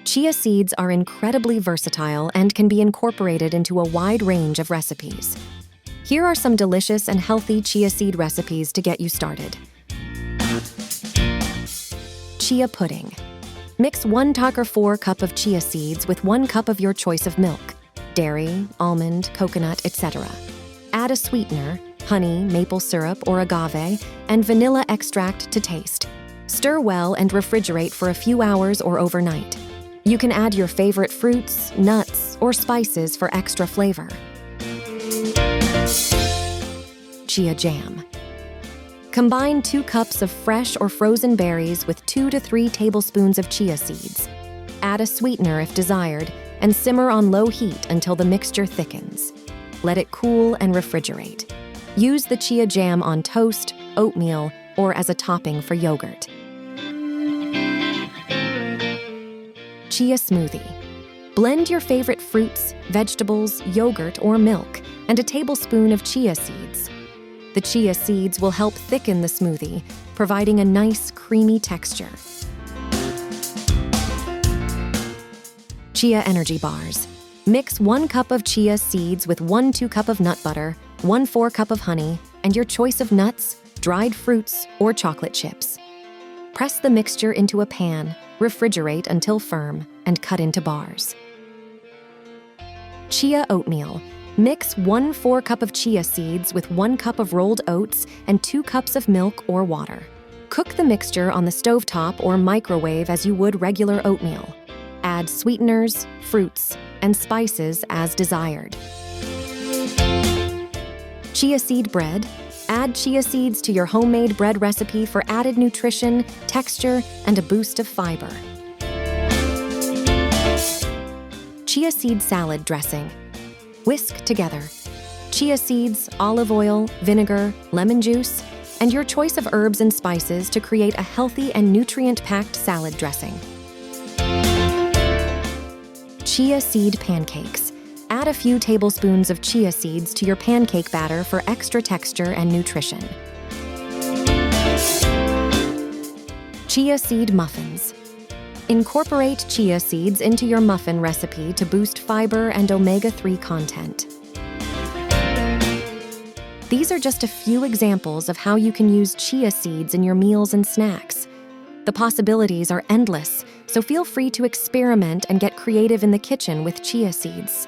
Chia seeds are incredibly versatile and can be incorporated into a wide range of recipes. Here are some delicious and healthy chia seed recipes to get you started. Chia pudding. Mix 1/4 cup of chia seeds with 1 cup of your choice of milk, dairy, almond, coconut, etc. Add a sweetener, honey, maple syrup or agave, and vanilla extract to taste. Stir well and refrigerate for a few hours or overnight. You can add your favorite fruits, nuts, or spices for extra flavor. Chia jam. Combine 2 cups of fresh or frozen berries with 2 to 3 tablespoons of chia seeds. Add a sweetener if desired, and simmer on low heat until the mixture thickens. Let it cool and refrigerate. Use the chia jam on toast, oatmeal, or as a topping for yogurt. Chia smoothie. Blend your favorite fruits, vegetables, yogurt, or milk, and a tablespoon of chia seeds. The chia seeds will help thicken the smoothie, providing a nice, creamy texture. Chia energy bars. Mix 1 cup of chia seeds with 1/2 cup of nut butter, 1/4 cup of honey, and your choice of nuts, dried fruits, or chocolate chips. Press the mixture into a pan, refrigerate until firm, and cut into bars. Chia oatmeal. Mix 1/4 cup of chia seeds with 1 cup of rolled oats and 2 cups of milk or water. Cook the mixture on the stovetop or microwave as you would regular oatmeal. Add sweeteners, fruits, and spices as desired. Chia seed bread. Add chia seeds to your homemade bread recipe for added nutrition, texture, and a boost of fiber. Chia seed salad dressing. Whisk together chia seeds, olive oil, vinegar, lemon juice, and your choice of herbs and spices to create a healthy and nutrient-packed salad dressing. Chia seed pancakes. Add a few tablespoons of chia seeds to your pancake batter for extra texture and nutrition. Chia seed muffins. Incorporate chia seeds into your muffin recipe to boost fiber and omega-3 content. These are just a few examples of how you can use chia seeds in your meals and snacks. The possibilities are endless, so feel free to experiment and get creative in the kitchen with chia seeds.